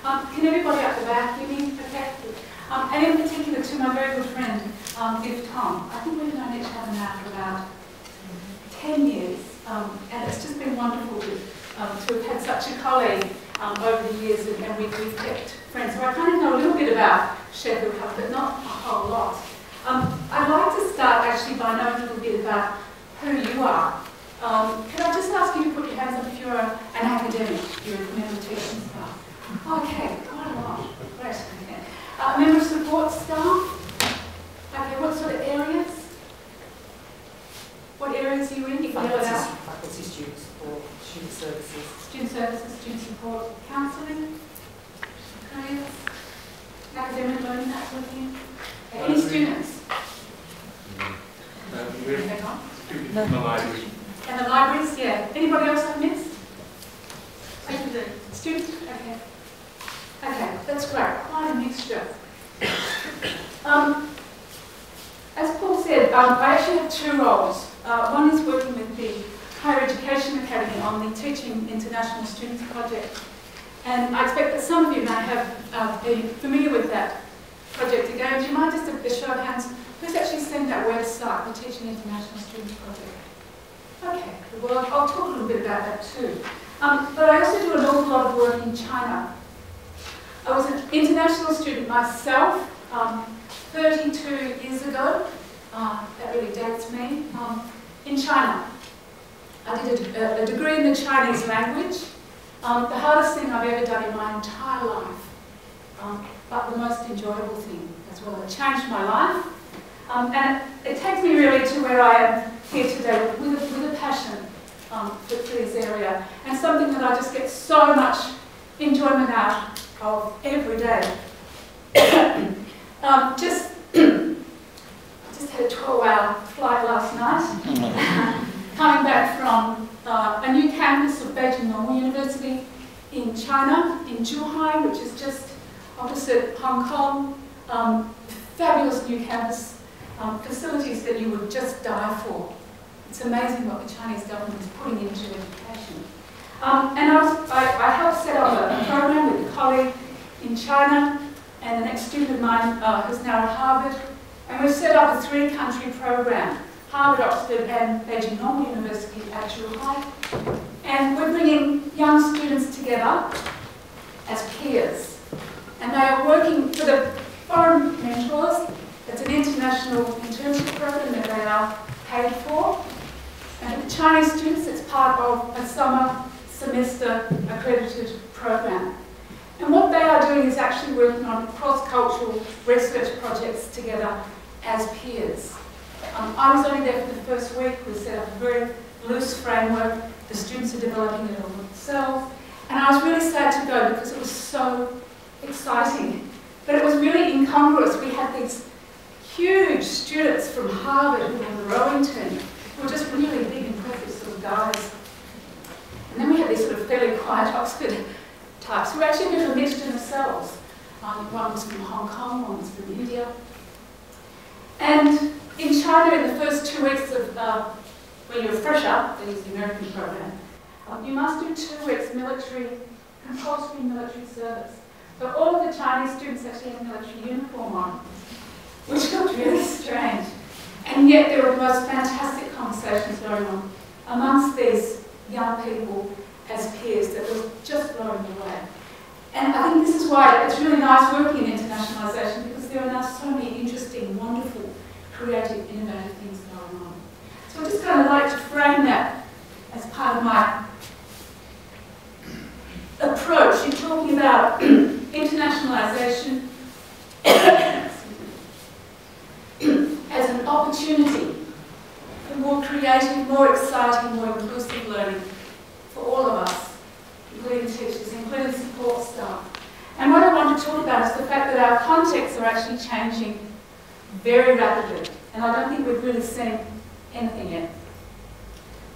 Can everybody at the back hear me? Okay. And in particular to my very good friend, Viv Tom. I think we've known each other now for about 10 years, and it's just been wonderful to have had such a colleague over the years, and we've kept friends. So I kind of know a little bit about Sheffield Health, but not a whole lot. I'd like to start actually by knowing a little bit about who you are. Can I just ask you to put your hands up if you're an academic, you're a member of teaching staff? Okay, quite a lot. Great. Okay. Member of support staff? Okay, what sort of areas? What areas are you in? You can yell it out. Faculty, student support, student services. Student services, student support, counselling, careers, academic learning, that sort of thing. Okay. Any students? In the library. And the libraries, yeah. Anybody else I've missed? Students? Okay. Okay, that's great. Quite a mixture. As Paul said, I actually have two roles. One is working with the Higher Education Academy on the Teaching International Students project. And I expect that some of you may have been familiar with that project again. Do you mind just a show of hands? Who's actually seen that website, the Teaching International Students project? Okay, well, I'll talk a little bit about that too. But I also do an awful lot of work in China. I was an international student myself 32 years ago. That really dates me. In China. I did a degree in the Chinese language. The hardest thing I've ever done in my entire life, but the most enjoyable thing as well. It changed my life. And it takes me really to where I am here today with a passion for this area, and something that I just get so much enjoyment out of every day. Just had a 12-hour flight last night, coming back from a new campus of Beijing Normal University in China, in Zhuhai, which is just opposite Hong Kong. Fabulous new campus. Facilities that you would just die for. It's amazing what the Chinese government is putting into education. And I helped set up a program with a colleague in China and the next student of mine who's now at Harvard. And we've set up a 3-country program, Harvard, Oxford and Beijing Normal University at Zhuhai. And we're bringing young students together as peers. And they are working for the foreign mentors. It's an international internship program that they are paid for. And for the Chinese students, it's part of a summer semester accredited program. And what they are doing is actually working on cross-cultural research projects together as peers. I was only there for the first week. We set up a very loose framework. The students are developing it all themselves. And I was really sad to go because it was so exciting. But it was really incongruous. We had these huge students from Harvard who were on the rowing team, who were just really big, impressive sort of guys. And then we had these sort of fairly quiet Oxford types who were actually a bit of a mixture themselves. One was from Hong Kong, one was from India. And in China, in the first 2 weeks of when you're a fresher, they use the American program, you must do 2 weeks compulsory military service. So all of the Chinese students actually had military uniform on, which looked really strange. And yet there were the most fantastic conversations going on amongst these young people as peers that was just blowing me away. And I think this is why it's really nice working in internationalisation, because there are now so many interesting, wonderful, creative, innovative things going on. So I just kind of like to frame that as part of my approach in talking about internationalisation as an opportunity for more creative, more exciting, more inclusive learning for all of us, including teachers, including support staff. And what I want to talk about is the fact that our contexts are actually changing very rapidly, and I don't think we've really seen anything yet.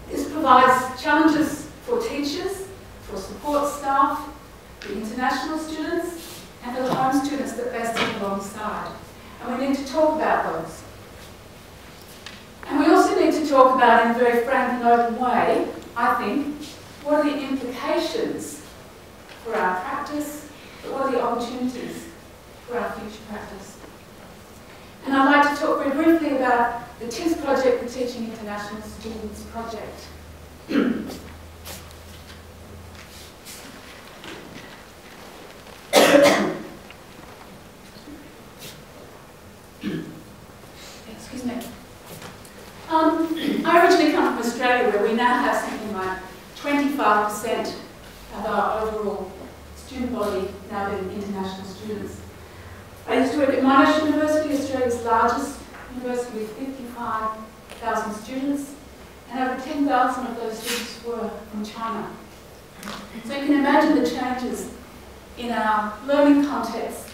This provides challenges for teachers, for support staff, for international students, and for the home students that they sit alongside. And we need to talk about those. And we also need to talk about, in a very frank and open way, I think, what are the implications for our practice, but what are the opportunities for our future practice? And I'd like to talk very briefly about the TIS project, the Teaching International Students project. Excuse me. I originally come from Australia, where we now have something like 25% of our overall student body now being international students. I used to work at Monash University, Australia's largest university, with 55,000 students, and over 10,000 of those students were from China. So you can imagine the changes in our learning context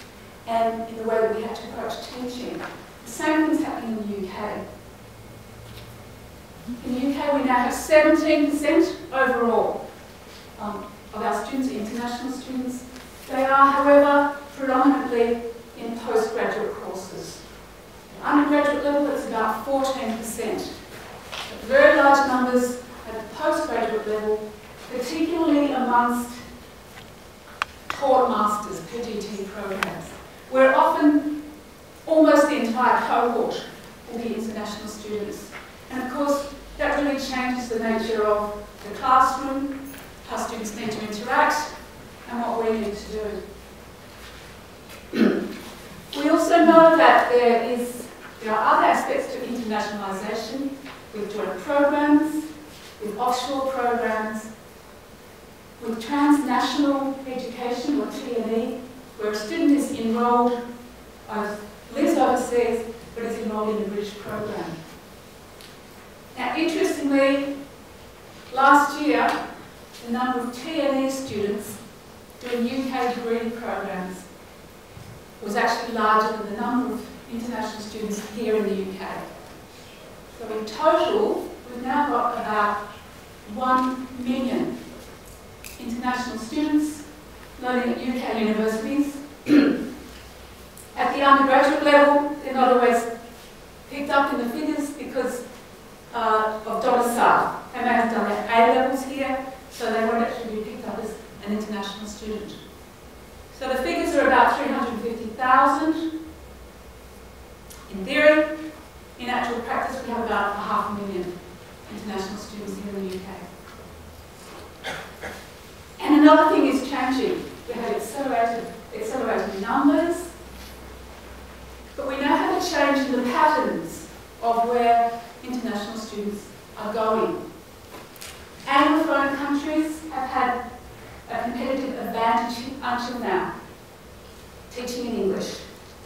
and in the way that we had to approach teaching. The same thing's happening in the UK. In the UK, we now have 17% overall of our students, international students. They are, however, predominantly in postgraduate courses. At undergraduate level, it's about 14%. Very large numbers at the postgraduate level, particularly amongst taught masters, PGT programs, where often almost the entire cohort will be international students. And of course, that really changes the nature of the classroom, how students need to interact, and what we need to do. We also know that there are other aspects to internationalisation, with joint programs, with offshore programs, with transnational education, or TNE, where a student is enrolled, lives overseas, but is enrolled in a British program. Now, interestingly, last year, the number of TNE students doing UK degree programs was actually larger than the number of international students here in the UK. So in total, we've now got about 1 million international students learning at UK universities. At the undergraduate level, they're not always picked up in the figures because of domicile. They may have done their A levels here, so they won't actually be picked up as an international student. So the figures are about 350,000 in theory. In actual practice, we have about 500,000 international students here in the UK. And another thing is changing. We have accelerated numbers, but we now have a change in the patterns of where international students are going. Anglophone countries have had a competitive advantage until now, teaching in English.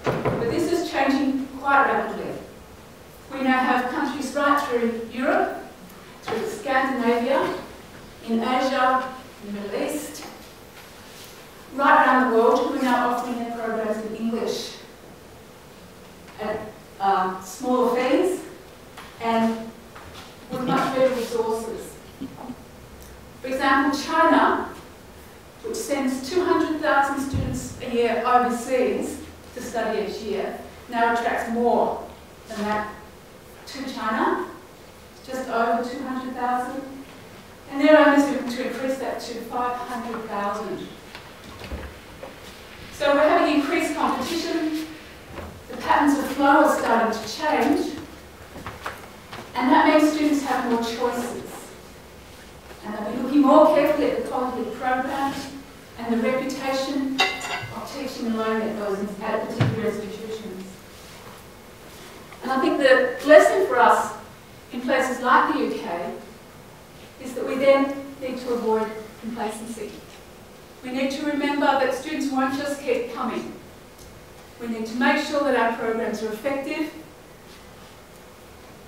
But this is changing quite rapidly. We now have countries right through Europe, through Scandinavia, in Asia, in the Middle East, right around the world who are now offering their programs in English at smaller fees and with much better resources. For example, China, which sends 200,000 students a year overseas to study each year, now attracts more than that to China, just over 200,000. And their aim is to increase that to 500,000. So we're having increased competition. The patterns of flow are starting to change. And that means students have more choices. And they'll be looking more carefully at the quality of programs and the reputation of teaching and learning at those at particular institutions. And I think the lesson for us in places like the UK is that we then need to avoid complacency. We need to remember that students won't just keep coming. We need to make sure that our programs are effective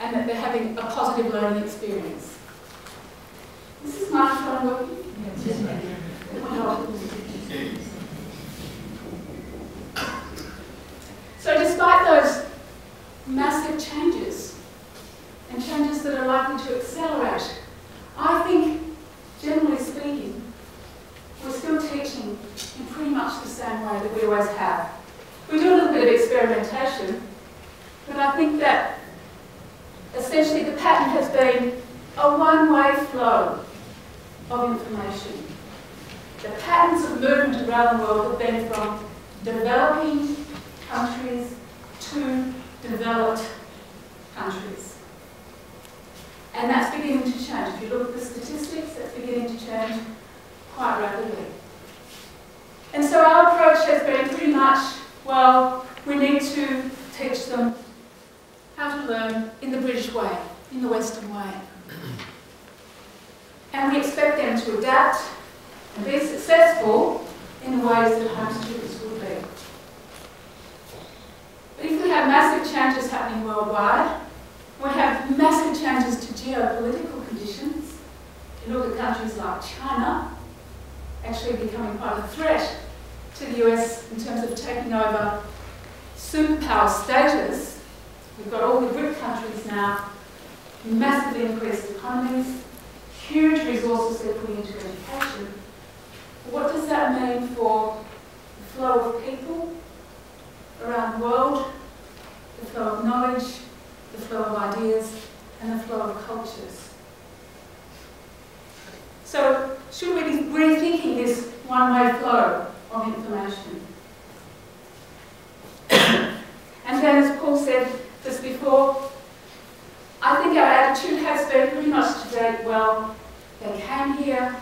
and that they're having a positive learning experience. This is my phone working? Yes. So despite those massive changes, and changes that are likely to accelerate, I think, generally speaking, we're still teaching in pretty much the same way that we always have. We do a little bit of experimentation, but I think that essentially the pattern has been a one-way flow of information. the patterns of movement around the world have been from developing countries to developed countries. And that's beginning to change. If you look at the statistics, that's beginning to change quite rapidly. And so our approach has been pretty much, well, we need to teach them how to learn in the British way, in the Western way. And we expect them to adapt and be successful in the ways that home students will be. But if we have massive changes happening worldwide, we have massive changes to geopolitical conditions. If you look at countries like China, actually becoming quite a threat to the US in terms of taking over superpower status. We've got all the BRIC countries now, massively increased economies, huge resources they're putting into education. What does that mean for the flow of people around the world, the flow of knowledge, the flow of ideas, and the flow of cultures? So, should we be rethinking this one-way flow of information? And then, as Paul said just before, I think our attitude has been pretty much to date, well, they came here,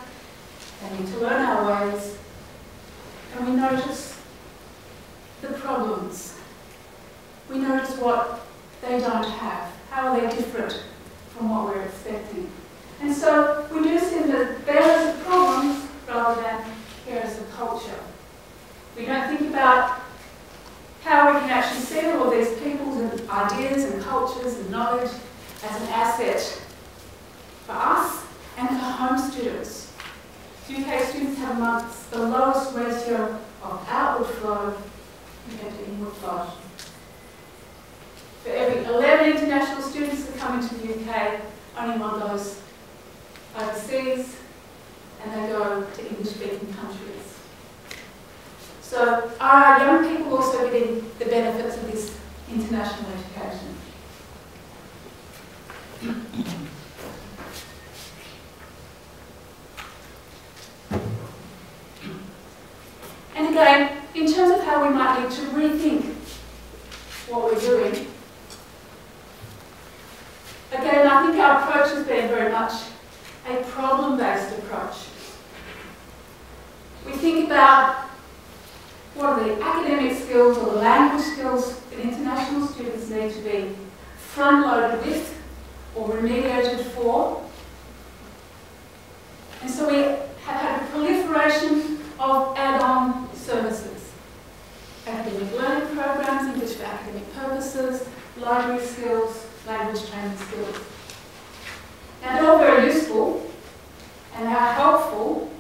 they need to learn our ways, and we notice the problems. We notice what they don't have. How are they different from what we're expecting? And so we do see the bearers of problems rather than bearers of culture. We don't think about how we can actually see all these people's and ideas and cultures and knowledge as an asset for us and for home students. UK students have amongst the lowest ratio of outward flow compared to inward flow. For every 11 international students that come into the UK, only one goes overseas, and they go to English-speaking countries. So are our young people also getting the benefits of this international education? And again, in terms of how we might need to rethink what we're doing, again, I think our approach has been very much a problem-based approach. We think about what are the academic skills or the language skills that international students need to be front-loaded with or remediated for. And so we have had a proliferation of add-on services. Academic learning programs, English for academic purposes, library skills, language training skills. Now they're all very useful and they are helpful,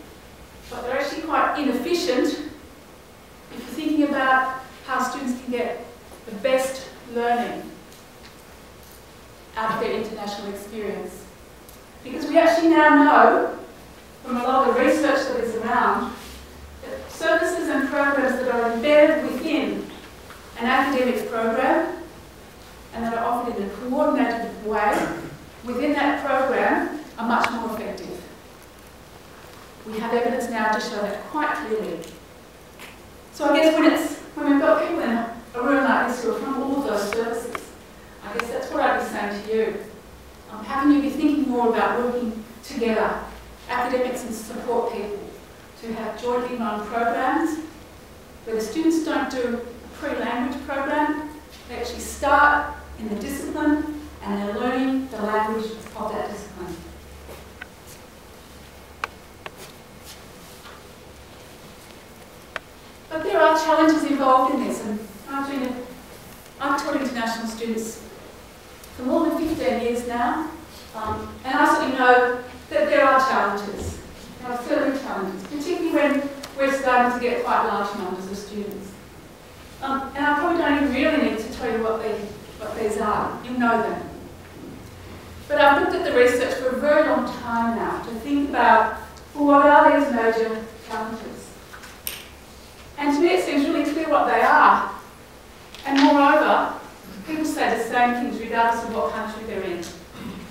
but they're actually quite inefficient if you're thinking about how students can get the best learning out of their international experience. Because we actually now know, from a lot of the research that is around, that services and programs that are embedded within an academic program and that are offered in a coordinated way within that program are much more effective. We have evidence now to show that quite clearly. So I guess when we've got people in a room like this who are from all of those services, I guess that's what I'd be saying to you. How can you be thinking more about working together, academics and support people, to have jointly run programs where the students don't do a pre-language program, they actually start in the discipline and they're learning the language of that discipline. But there are challenges involved in this, and I've taught international students for more than 15 years now, and I certainly know that there are challenges. There are certainly challenges, particularly when we're starting to get quite large numbers of students. And I probably don't even really need to tell you what these are. You know them. But I've looked at the research for a very long time now to think about, well, what are these major challenges? And to me it seems really clear what they are. And moreover, people say the same things regardless of what country they're in.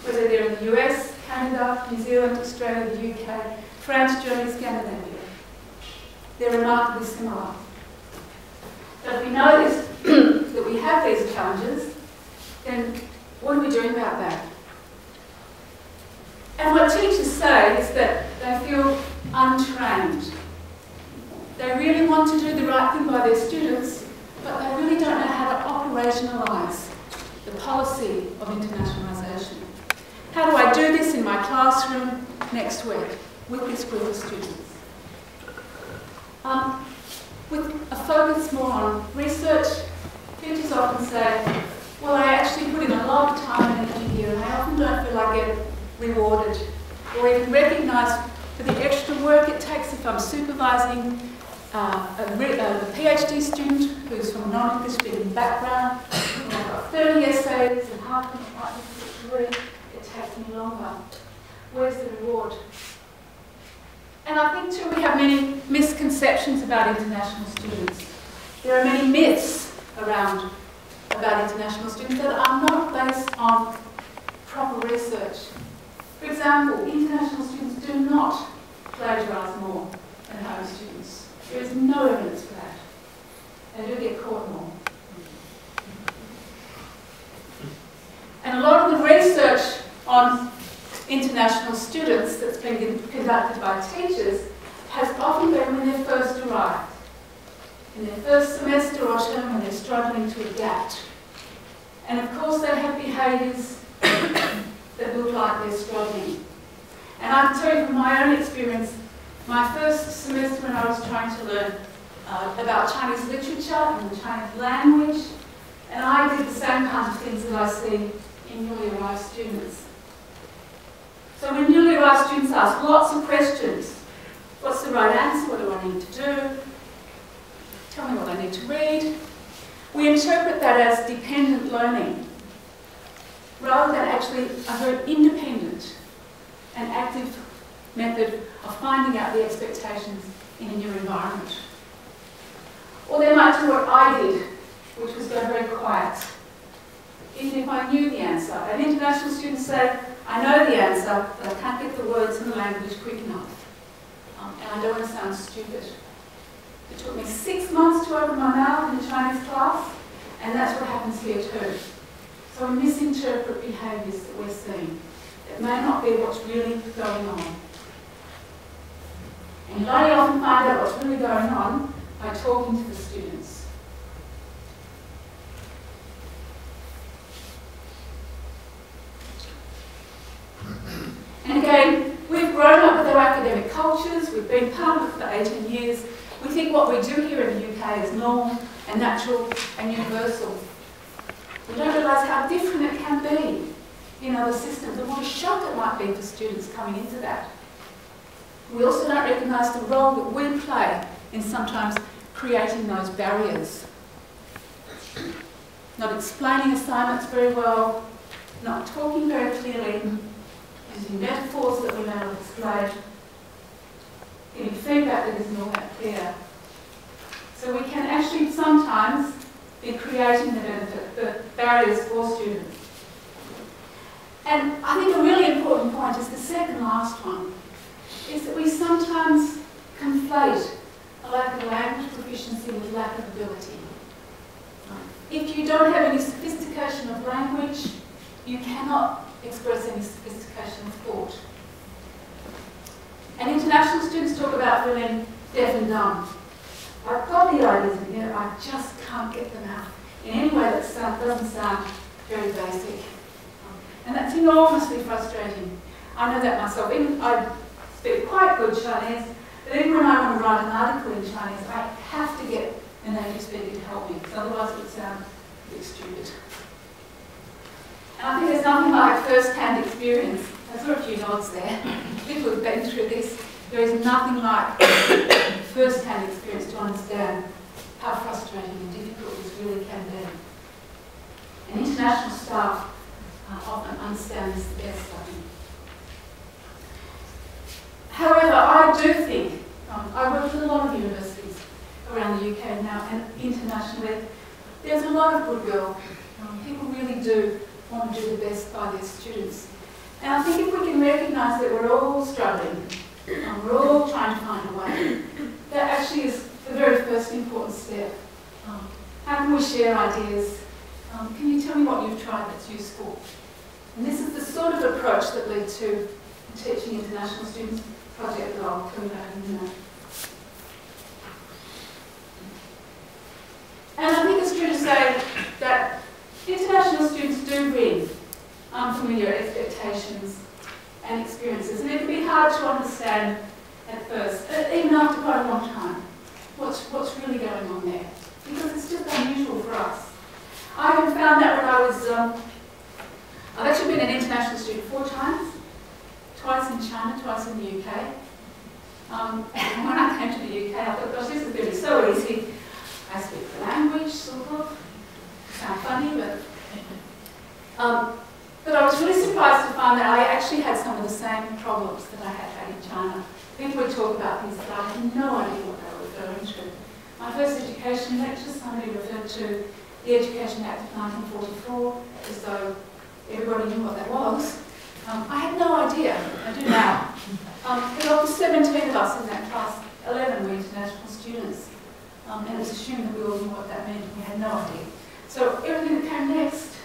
Whether they're in the US, Canada, New Zealand, Australia, the UK, France, Germany, Scandinavia. they're remarkably similar. But if we notice that we have these challenges, then what are we doing about that? And what teachers say is that they feel untrained. They really want to do the right thing by their students, but they really don't know how to operationalise the policy of internationalisation. How do I do this in my classroom next week with this group of students? With a focus more on research, teachers often say, well, I actually put in a lot of time and energy here, and I often don't feel I get rewarded or even recognised for the extra work it takes if I'm supervising a PhD student who's from a non-English speaking background. And I've got 30 essays and half of them write this week. It takes me longer. Where's the reward? And I think too we have many misconceptions about international students. There are many myths around about international students that are not based on proper research. For example, international students do not plagiarise more than home students. There is no evidence for that. They do get caught more. And a lot of the research on international students that's been conducted by teachers has often been when they first arrive. In their first semester or term when they're struggling to adapt. And of course they have behaviours that look like they're struggling. And I can tell you from my own experience, my first semester when I was trying to learn about Chinese literature and the Chinese language, and I did the same kinds of things that I see in newly arrived students. So when newly arrived students ask lots of questions, what's the right answer, what do I need to do, tell me what I need to read, we interpret that as dependent learning, rather than actually a very independent and active method of finding out the expectations in a new environment. Or they might do what I did, which was go very quiet, even if I knew the answer. And international students say, I know the answer, but I can't get the words in the language quick enough. And I don't want to sound stupid. It took me 6 months to open my mouth in a Chinese class, and that's what happens here too. So we misinterpret behaviours that we're seeing. It may not be what's really going on. And you only often find out what's really going on by talking to the students. And again, we've grown up with our academic cultures, we've been part of it for 18 years. We think what we do here in the UK is normal and natural and universal. We don't realise how different it can be in other systems and what a shock it might be for students coming into that. We also don't recognise the role that we play in sometimes creating those barriers. Not explaining assignments very well, not talking very clearly, using metaphors that we may not explain, giving feedback that isn't all that clear. So we can actually sometimes be creating the barriers for students. And I think a really important point is the second last one, is that we sometimes conflate a lack of language proficiency with lack of ability. If you don't have any sophistication of language, you cannot express any sophistication of thought. And international students talk about feeling deaf and dumb. I've got the ideas in here, I just can't get them out in any way that doesn't sound very basic. And that's enormously frustrating. I know that myself. Even I speak quite good Chinese, but even when I want to write an article in Chinese, I have to get a native speaker to help me, because otherwise it would sound a bit stupid. And I think there's nothing like first-hand experience. I saw a few nods there. People who've been through this. There is nothing like first-hand experience to understand how frustrating and difficult this really can be. And international staff often understand this the best, I think. However, I do think, I work with a lot of universities around the UK now and internationally, there's a lot of goodwill. People really do want to do the best by their students. And I think if we can recognise that we're all struggling, we're all trying to find a way, that actually is the very first important step. How can we share ideas? Can you tell me what you've tried that's useful? And this is the sort of approach that led to the Teaching International Students project that I'll tell you about in a minute. And I think it's true to say that international students do bring unfamiliar expectations and experiences, and it can be hard to understand at first, even after quite a long time, what's really going on there, because it's just unusual for us. I even found that when I was, I've actually been an international student 4 times, twice in China, twice in the UK. And when I came to the UK, I thought, gosh, this is going to be so easy. I speak the language, sort of. Sound funny, but I was really surprised to find that I actually had some of the same problems that I had in China. People would talk about things that I had no idea what they were referring to. My first education lecture, somebody referred to the Education Act of 1944 as though everybody knew what that was. I had no idea. I do now. But of the 17 of us in that class, 11 were international students. And it was assumed that we all knew what that meant. We had no idea. So everything that came next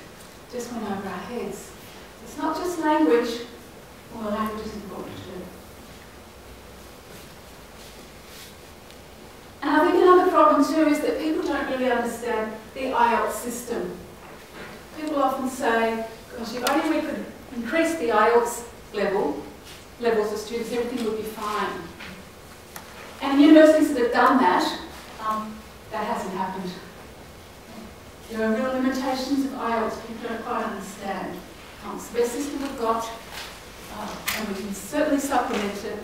just went over our heads. It's not just language, although language is important too. And I think another problem too is that people don't really understand the IELTS system. People often say, gosh, if only we could increase the IELTS levels of students, everything would be fine. And universities that have done that, that hasn't happened. There are real limitations of IELTS people don't quite understand. It's the best system we've got, and we can certainly supplement it,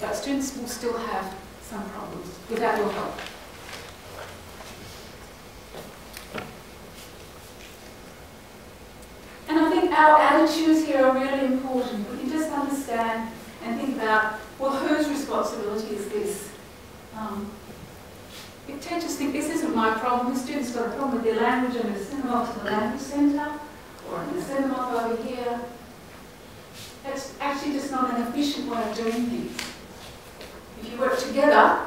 but students will still have some problems without your help. And I think our attitudes here are really important. We can just understand and think about, well, whose responsibility is this? If teachers think this isn't my problem, the student's got a problem with their language, I'm going to send them off to the language centre, or I'm going to send them off over here. That's actually just not an efficient way of doing things. If you work together,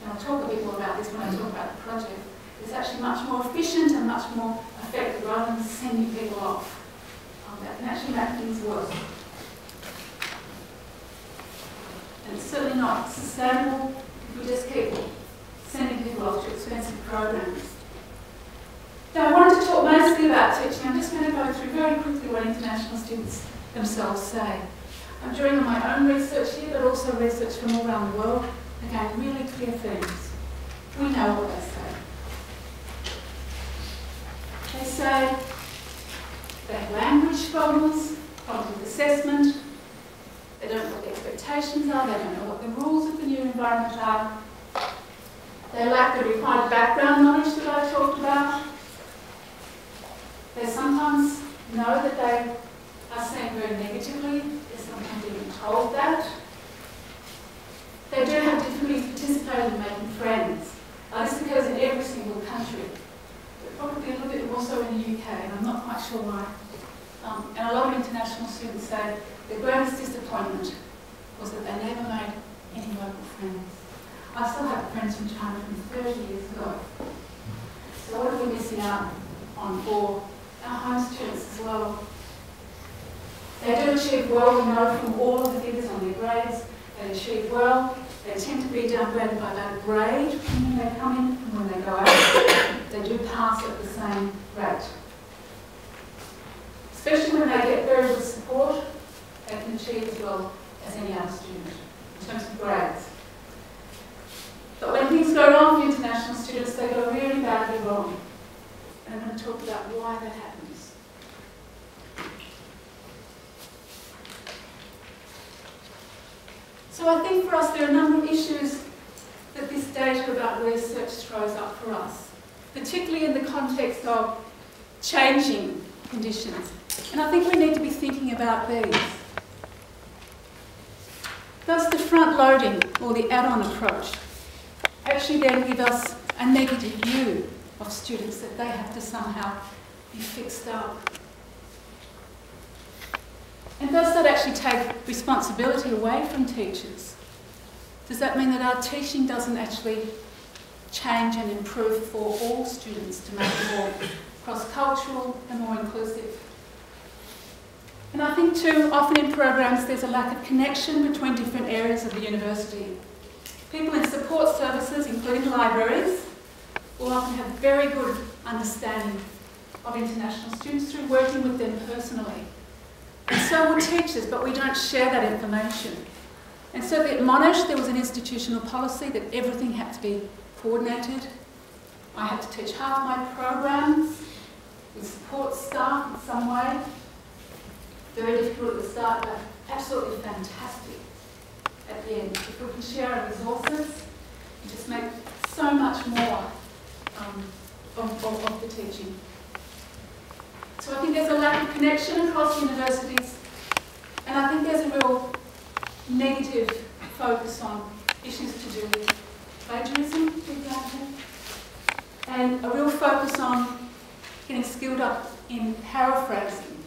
and I'll talk a bit more about this when I talk about the project, it's actually much more efficient and much more effective rather than sending people off. That can actually make things worse. And it's certainly not sustainable if we just keep sending people off to expensive programs. Now, I wanted to talk mostly about teaching. I'm just going to go through very quickly what international students themselves say. I'm drawing on my own research here, but also research from all around the world. Again, really clear themes. We know what they say. They say they have language problems, problems with assessment, they don't know what the expectations are, they don't know what the rules of the new environment are. They lack the required background knowledge that I talked about. They sometimes know that they are seen very negatively. They're sometimes even told that. They do have difficulty participating in making friends. This occurs in every single country, but probably a little bit more so in the UK, and I'm not quite sure why. And a lot of international students say their greatest disappointment was that they never made any local friends. I still have friends from China from 30 years ago. So what are we missing out on for our home students as well? They do achieve well, we know from all of the figures on their grades. They achieve well. They tend to be downgraded by about a grade when they come in and when they go out. They do pass at the same rate. Especially when they get very good support, they can achieve as well as any other student in terms of grades. But when things go wrong for international students, they go really badly wrong. And I'm going to talk about why that happens. So I think for us there are a number of issues that this data about research throws up for us, particularly in the context of changing conditions. And I think we need to be thinking about these. Does the front-loading or the add-on approach actually then give us a negative view of students that they have to somehow be fixed up? And does that actually take responsibility away from teachers? Does that mean that our teaching doesn't actually change and improve for all students to make it more cross-cultural and more inclusive? And I think too, often in programs there's a lack of connection between different areas of the university. People in support services, including libraries, will often have very good understanding of international students through working with them personally. And so will teachers, but we don't share that information. And so at Monash there was an institutional policy that everything had to be coordinated. I had to teach half my programs with support staff in some way. Very difficult at the start, but absolutely fantastic at the end. If we can share our resources, we just make so much more of the teaching. So I think there's a lack of connection across universities, and I think there's a real negative focus on issues to do with plagiarism, for example, and a real focus on getting skilled up in paraphrasing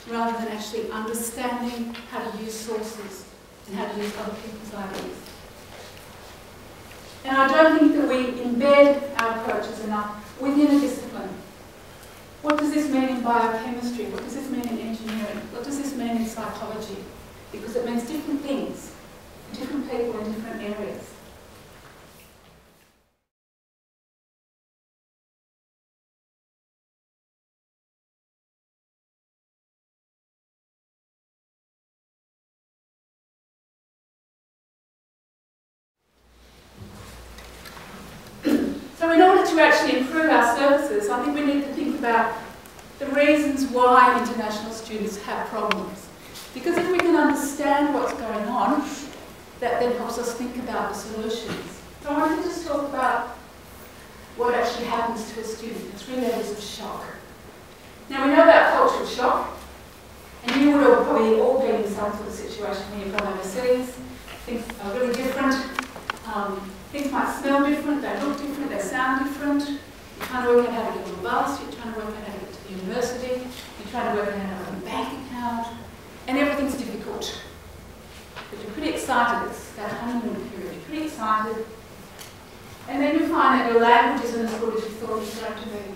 rather than actually understanding how to use sources and how to use other people's ideas. And I don't think that we embed our approaches enough within a discipline. What does this mean in biochemistry? What does this mean in engineering? What does this mean in psychology? Because it means different things for different people in different areas. So in order to actually improve our services, I think we need to think about the reasons why international students have problems. Because if we can understand what's going on, that then helps us think about the solutions. So I wanted to just talk about what actually happens to a student, the 3 levels of shock. Now we know about cultural shock, and you would have probably all been in some sort of situation when you've gone overseas. Things are really different. Things might smell different, they look different, they sound different. You're trying to work out how to get on the bus, you're trying to work out how to get to the university, you're trying to work out how to open a bank account, and everything's difficult. But you're pretty excited, it's that honeymoon period, you're pretty excited. And then you find that your language isn't as good as you thought it was going to be.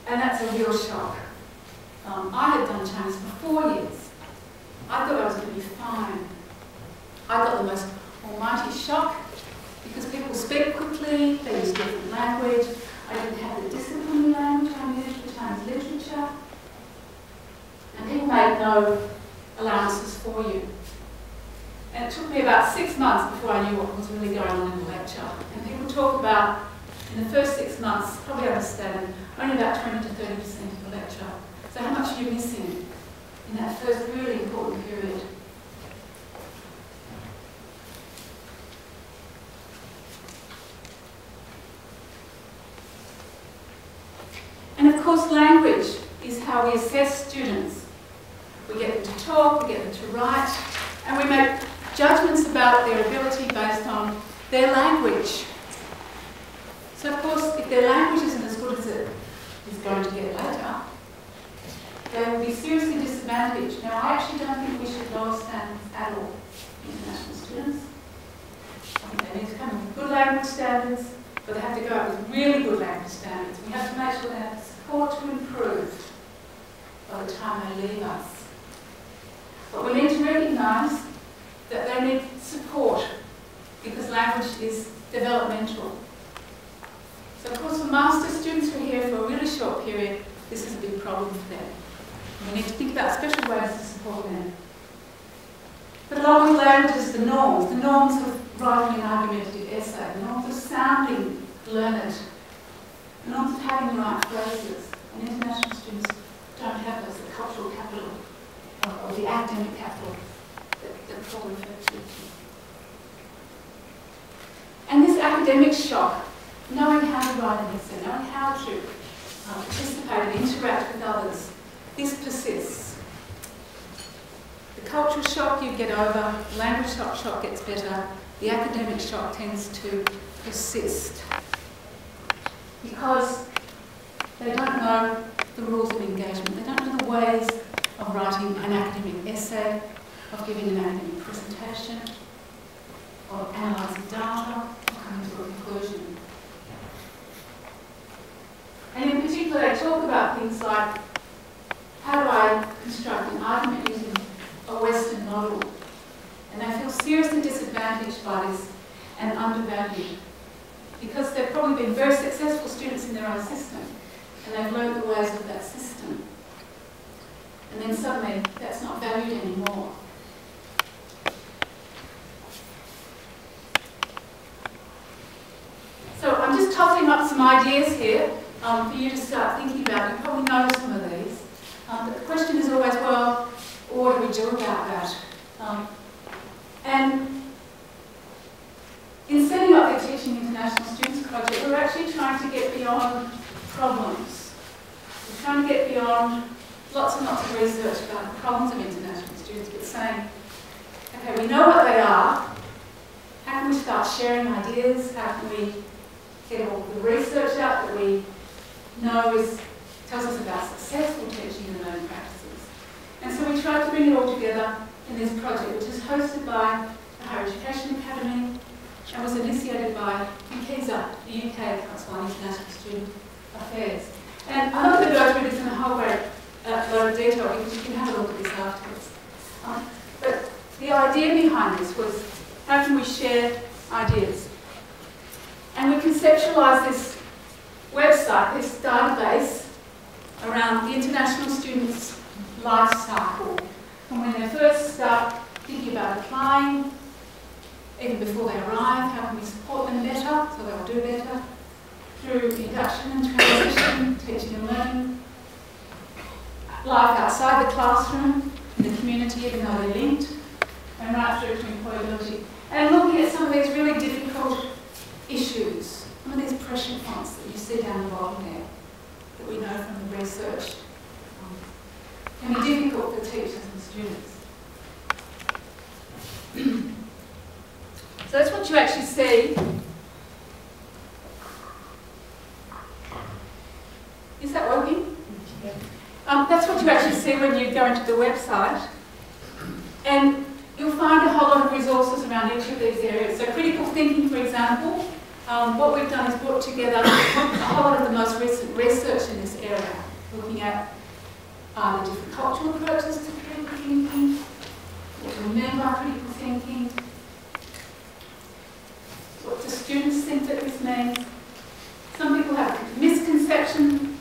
And that's a real shock. I had done Chinese for 4 years. I thought I was going to be fine. I got the most almighty shock because people speak quickly, they use different language. I didn't have the discipline in language I needed for Chinese literature. And people made no allowances for you. And it took me about 6 months before I knew what was really going on in the lecture. And people talk about, in the first 6 months, probably understanding only about 20 to 30% of the lecture. So how much are you missing in that first really important period? And of course, language is how we assess students. We get them to talk, we get them to write, and we make judgments about their ability based on their language. So of course, if their language isn't as good as it is going to get later, they will be seriously disadvantaged. Now, I actually don't think we should lower standards at all for international students. I think they need to come with good language standards, but they have to go up with really good language standards. We have to make sure they have the support to improve by the time they leave us. But we need to recognise that they need support because language is developmental. So of course for master's students who are here for a really short period, this is a big problem for them. We need to think about special ways to support them. But along with language is the norms of writing an argumentative essay, the norms of sounding learned, the norms of having the right phrases. And international students don't have those, the cultural capital, or the academic capital that Paul referred to. And this academic shock, knowing how to write an essay, knowing how to participate and interact with others, this persists. The cultural shock you get over, the language shock gets better, the academic shock tends to persist because they don't know the rules of engagement, they don't know the ways of writing an academic essay, of giving an academic presentation, of analysing data, or coming to a conclusion. And in particular, they talk about things like, how do I construct an argument using a Western model? And they feel seriously disadvantaged by this and undervalued, because they've probably been very successful students in their own system, and they've learned the ways of that system. And then suddenly, that's not valued anymore. So I'm just tossing up some ideas here for you to start thinking about. You probably know some of these. But the question is always, well, what do we do about that? And in setting up the Teaching International Students project, we're actually trying to get beyond problems. We're trying to get beyond lots and lots of research about the problems of international students, but saying, okay, we know what they are. How can we start sharing ideas? How can we get all the research out that we know tells us about successful teaching and learning practices? And so we tried to bring it all together in this project, which is hosted by the Higher Education Academy and was initiated by UKISA, the UK Council on International Student Affairs. And I'm not going to go through this in a whole great load of detail, because you can have a look at this afterwards. But the idea behind this was, how can we share ideas? And we conceptualised this website, this database, around the international students' life cycle. From when they first start thinking about applying, even before they arrive, how can we support them better, so they'll do better, through induction and transition, teaching and learning, life outside the classroom, in the community, even though they're linked, and right through to employability. And looking at some of these really difficult issues, some of these pressure points that you see down the bottom there, that we know from the research, can be difficult for teachers and students. So that's what you actually see. Is that working? That's what you actually see when you go into the website. And you'll find a whole lot of resources around each of these areas. So critical thinking, for example, what we've done is brought together a whole lot of the most recent research in this area, looking at the different cultural approaches to critical thinking, what we mean by critical thinking, what do students think that this means. Some people have a misconception.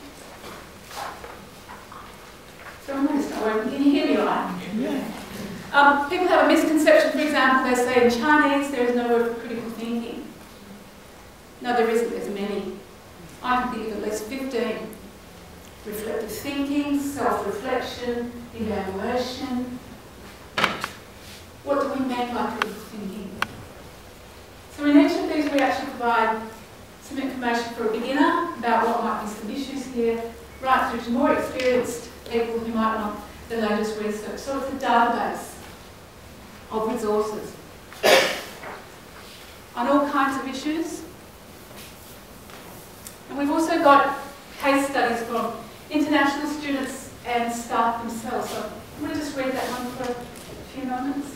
So I'm going to start working. Can you hear me all right? Yeah. People have a misconception, for example, they say in Chinese there is no word for critical thinking. No, there isn't, there's many. I can think of at least 15. Reflective thinking, self-reflection, evaluation. What do we mean by critical thinking? So in each of these we actually provide some information for a beginner about what might be some issues here, right through to more experienced people who might want the latest research. So it's a database of resources on all kinds of issues. And we've also got case studies from international students and staff themselves. So I'm going to just read that one for a few moments.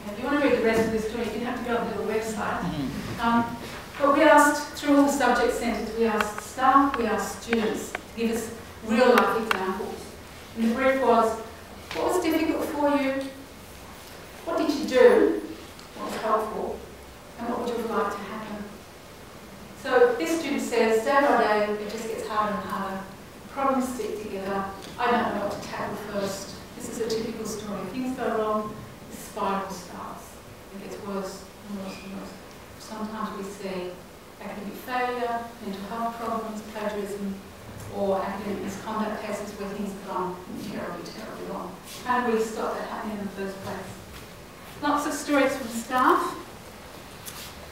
If you want to read the rest of this story, you have to go onto the website. But we asked, through all the subject centres, we asked staff, we asked students to give us real-life examples. And the brief was, what was difficult for you? What did you do? What was helpful? And what would you like to happen? So this student says, day by day, it just gets harder and harder. Problems stick together. I don't know what to tackle first. This is a typical story. Things go wrong. Spiral starts. It gets worse and worse and worse. Sometimes we see academic failure, mental health problems, plagiarism, or academic misconduct cases where things have gone terribly, terribly wrong. How do we stop that happening in the first place? Lots of stories from staff.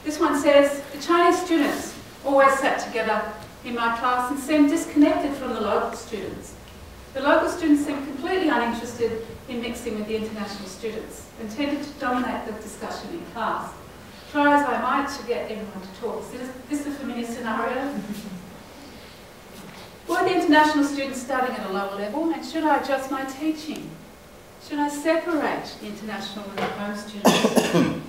This one says, the Chinese students always sat together in my class and seemed disconnected from the local students. The local students seemed completely uninterested in mixing with the international students and tended to dominate the discussion in class. Try as I might to get everyone to talk. So is this a familiar scenario? Were the international students starting at a lower level, and should I adjust my teaching? Should I separate the international and the home students?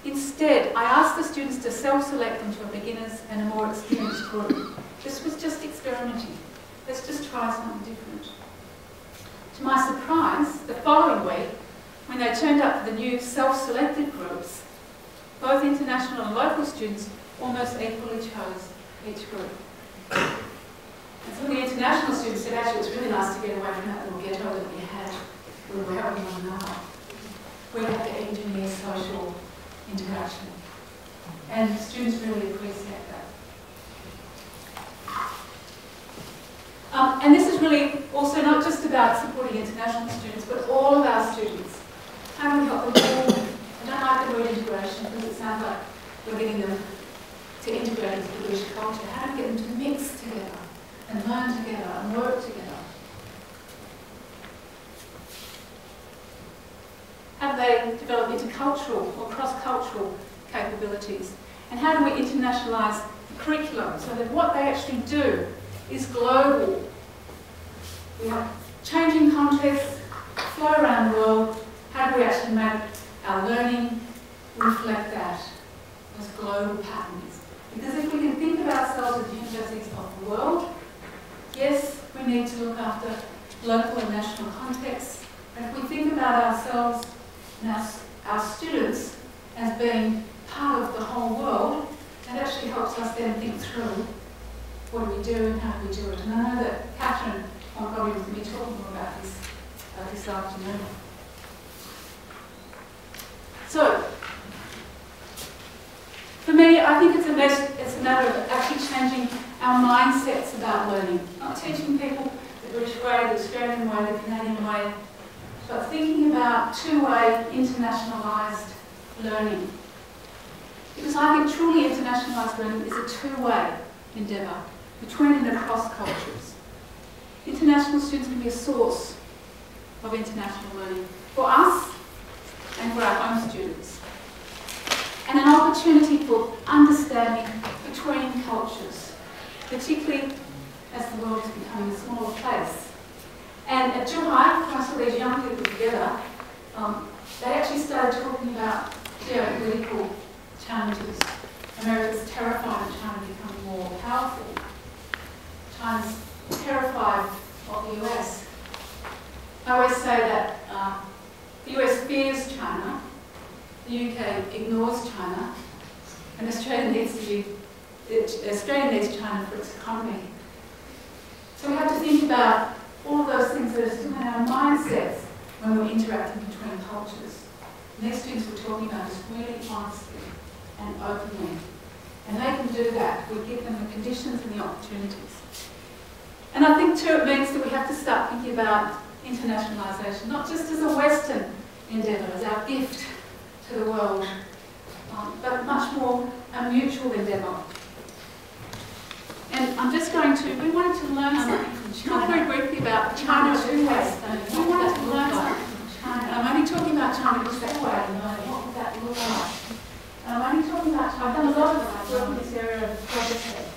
Instead, I asked the students to self-select into a beginners and a more experienced group. This was just experimenting. Let's just try something different. To my surprise, the following week, when they turned up for the new self-selected groups, both international and local students almost equally chose each group. And some of the international students said, actually, it's really nice to get away from that little ghetto that we had. We were helping one another. We had to engineer social interaction. And students really appreciate that. And this is really also not just about supporting international students, but all of our students. How do we help them all? I don't like the word integration because it sounds like we're getting them to integrate into the British culture. How do we get them to mix together and learn together and work together? How do they develop intercultural or cross-cultural capabilities? And how do we internationalise the curriculum so that what they actually do is global? We have changing contexts, flow around the world. How do we actually make our learning reflect that, those global patterns? Because if we can think of ourselves as universities of the world, yes, we need to look after local and national contexts. But if we think about ourselves and our students as being part of the whole world, that actually helps us then think through what do we do and how do we do it. And I know that Catherine Montgomery will be talking more about this afternoon. So, for me, I think it's a matter of actually changing our mindsets about learning. Not teaching people the British way, the Australian way, the Canadian way, but thinking about two-way internationalised learning. Because I think truly internationalised learning is a two-way endeavour between and across cultures. International students can be a source of international learning for us and for our home students. And an opportunity for understanding between cultures, particularly as the world is becoming a smaller place. And at Zhuhai, when I saw these young people together, they actually started talking about geopolitical challenges. America's terrified of China becoming more powerful. China's terrified of the US. I always say that the US fears China, the UK ignores China, and Australia needs China for its economy. So we have to think about all of those things that are still in our mindsets when we're interacting between cultures. The next students we're talking about is really honestly and openly. And they can do that. We give them the conditions and the opportunities. And I think too it means that we have to start thinking about internationalisation, not just as a Western endeavour, as our gift to the world, but much more a mutual endeavour. And I'm just going to, we wanted to learn something from China. Talk very briefly about China two ways. We wanted to learn something from China. And I'm only talking about China because that's where I know what would that look like. And I'm only talking about China. I've done a lot of work in this area of project.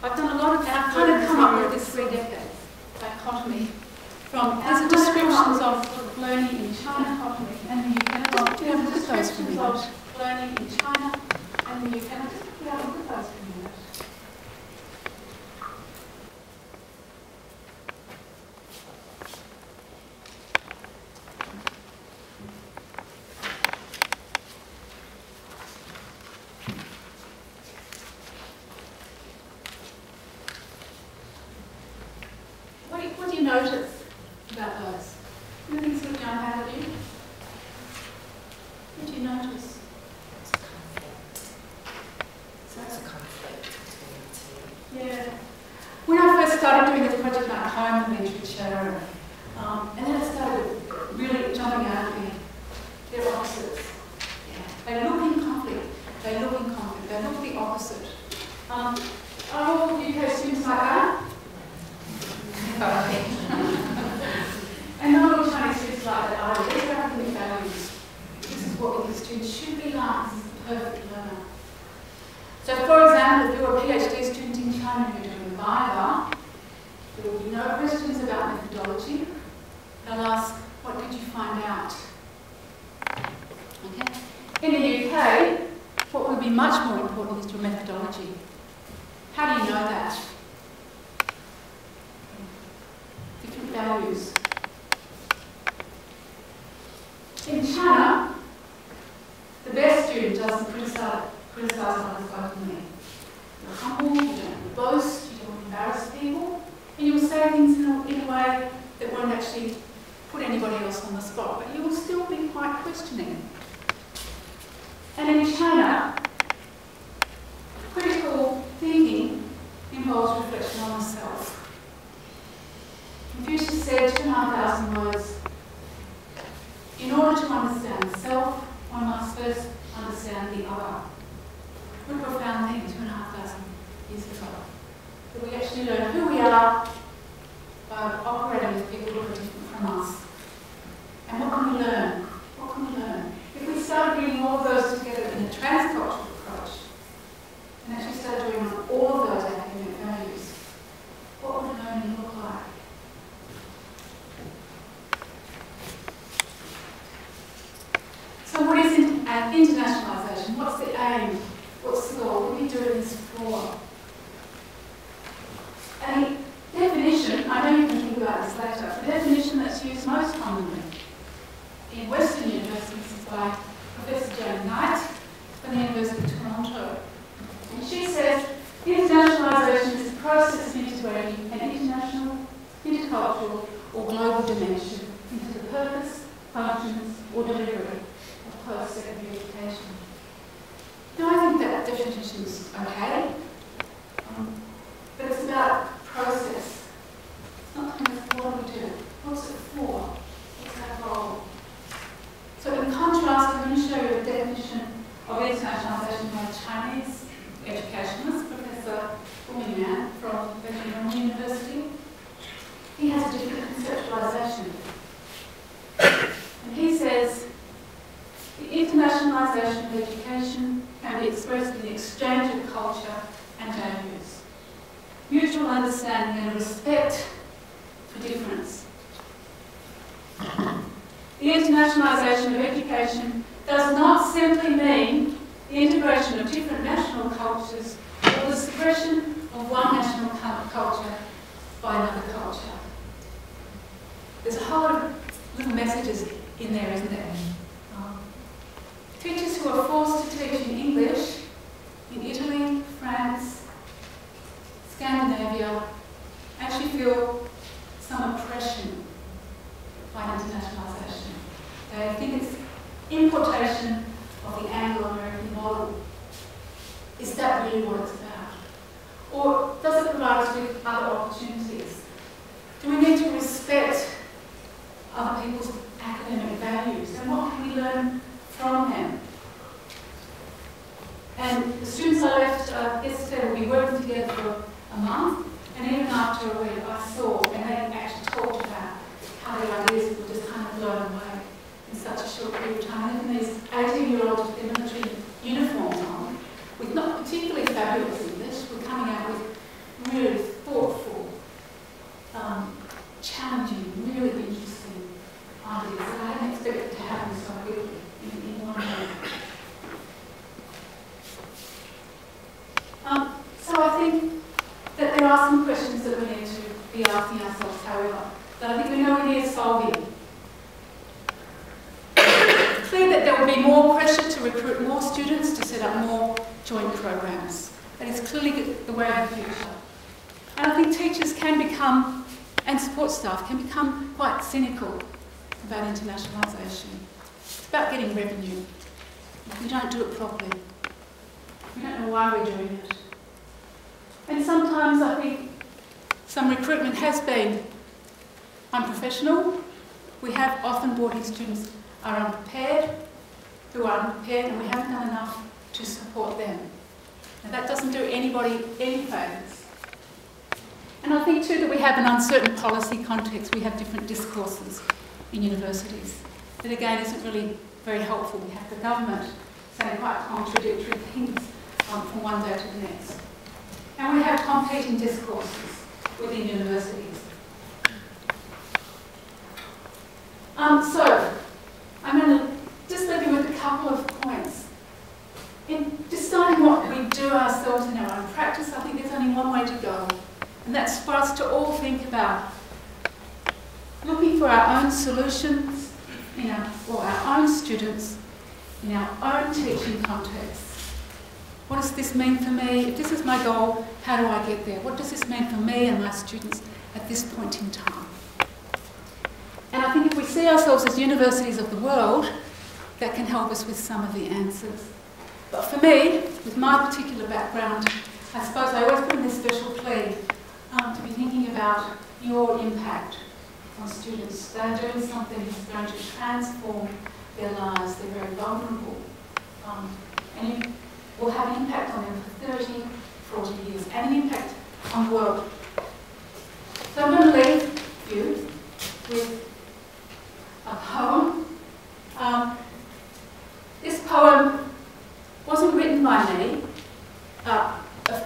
I've done a lot of, and I've kind of come up with this 3 decades dichotomy from these descriptions of learning in China and the UK. Descriptions of learning in China and the UK. I'll just put out look at those for a minute. What do you notice about those? Anything sort of jump out at you? What do you notice? It's a conflict between the two. Yeah. When I first started doing this project about home literature, and then it started really jumping out at me, they're opposites. Yeah. They look in conflict. They look in conflict. They look the opposite. Are all UK students like that? be much more important is your methodology. How do you know that? Different values. In China, the best student doesn't criticise others openly. You're humble, you don't boast, you don't embarrass people, and you will say things in a way that won't actually put anybody else on the spot, but you will still be quite questioning. And in China, critical thinking involves reflection on the self. Confucius said 2,500 words. In order to understand the self, one must first understand the other. What a profound thing 2,500 years ago. That we actually learn who we are by operating with people who are different from us. And what can we learn? What can we learn? If we start bringing all of those together in a transcultural approach, and actually start doing all of those academic values, what would learning look like? So what is internationalisation? What's the aim? What's the goal? What are we doing this for? A definition, I know you can think about this later, the definition that's used most commonly in Western universities is by Professor Janette Ryan from the University of Toronto. And she says, internationalisation is a process of integrating an international, intercultural or global dimension into the purpose, functions or delivery of post-secondary education. Now I think that definition is okay, but it's about process. It's not kind of what do we do, what's it for, what's our goal. So in contrast, I'm going to show you a definition of internationalisation by a Chinese educationalist, Professor Yan from Beijing University. He has a different conceptualisation. And he says, the internationalisation of education can be expressed in the exchange of culture and values, mutual understanding and respect for difference. The internationalisation of education does not simply mean the integration of different national cultures or the suppression of one national culture by another culture. There's a whole lot of little messages in there, isn't there? Teachers who are forced to teach in English in Italy, France, Scandinavia actually feel some oppression by internationalisation. They think it's importation of the Anglo-American model. Is that really what it's about? Or does it provide us with other opportunities? Do we need to respect other people's academic values? And what can we learn from them? And the students I left yesterday will be working together for a month, and even after a week I saw, and they actually talked about how their ideas were just kind of blown away in such a short period of time. Even these 18-year-olds with their military uniforms on, with not particularly fabulous English, were coming out with really thoughtful, challenging, really interesting ideas that I hadn't expected to happen so quickly in one day. So I think that there are some questions that we need to be asking ourselves, however, that I think we're nowhere near solving. It's clear that there will be more pressure to recruit more students to set up more joint programs. That is clearly the way of the future. And I think teachers can become, and support staff can become quite cynical about internationalisation. It's about getting revenue. If we don't do it properly, we don't know why we're doing it. And sometimes I think some recruitment has been unprofessional. We have often brought in students who are unprepared, and we haven't done enough to support them. Now that doesn't do anybody any favours. And I think too that we have an uncertain policy context. We have different discourses in universities. That again isn't really very helpful. We have the government saying quite contradictory things from one day to the next. And we have competing discourses within universities. So, I'm going to just leave you with a couple of points. In just us to all think about looking for our own solutions for our own students in our own teaching context. What does this mean for me? If this is my goal, how do I get there? What does this mean for me and my students at this point in time? And I think if we see ourselves as universities of the world, that can help us with some of the answers. But for me, with my particular background, I suppose I always put in this special plea to be thinking about your impact on students. They're doing something that's going to transform their lives. They're very vulnerable. And you will have an impact on them for 30, 40 years, and an impact on the world. So I'm going to leave you with a poem. This poem wasn't written by me. A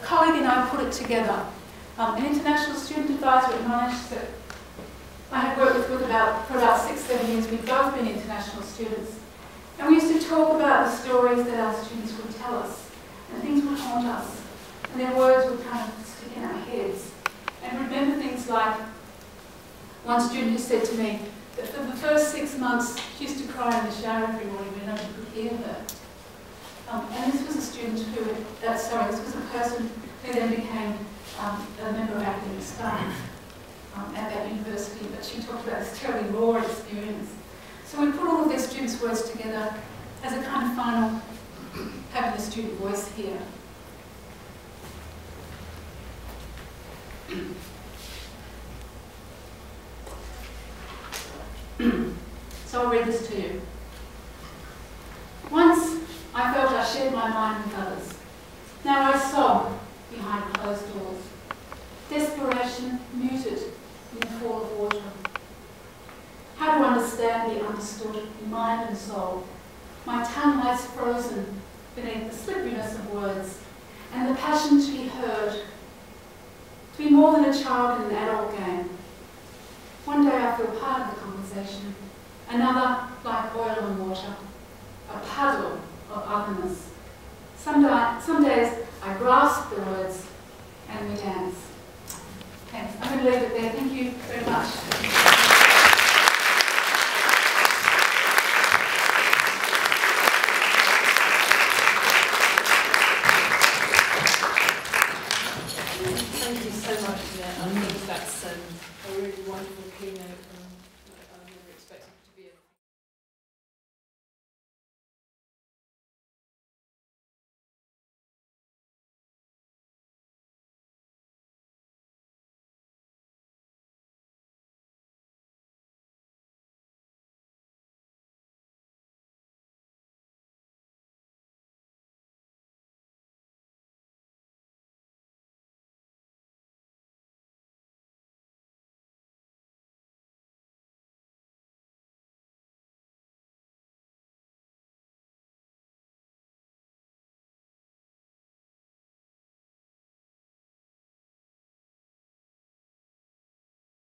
colleague and I put it together. An international student advisor at Monash that I had worked with for about 6-7 years. We'd both been international students. And we used to talk about the stories that our students would tell us. And things would haunt us. And their words would kind of stick in our heads. And remember things like one student who said to me that for the first 6 months she used to cry in the shower every morning when nobody could hear her. And this was a student who, this was a person who then became a member of academic staff at that university, but she talked about this terribly raw experience. So we put all of their students' words together as a kind of final, having the student voice here. So I'll read this to you. Once I felt I shared my mind with others. Now I sob behind closed doors. Desperation muted in the fall of water. How to understand the understood in mind and soul. My tongue lies frozen beneath the slipperiness of words and the passion to be heard. To be more than a child in an adult game. One day I feel part of the conversation, another like oil and water, a puddle of otherness. Some days I grasp the words and we dance. Thanks. I'm going to leave it there. Thank you very much. Thank you so much, Janette. I think that's a really wonderful keynote.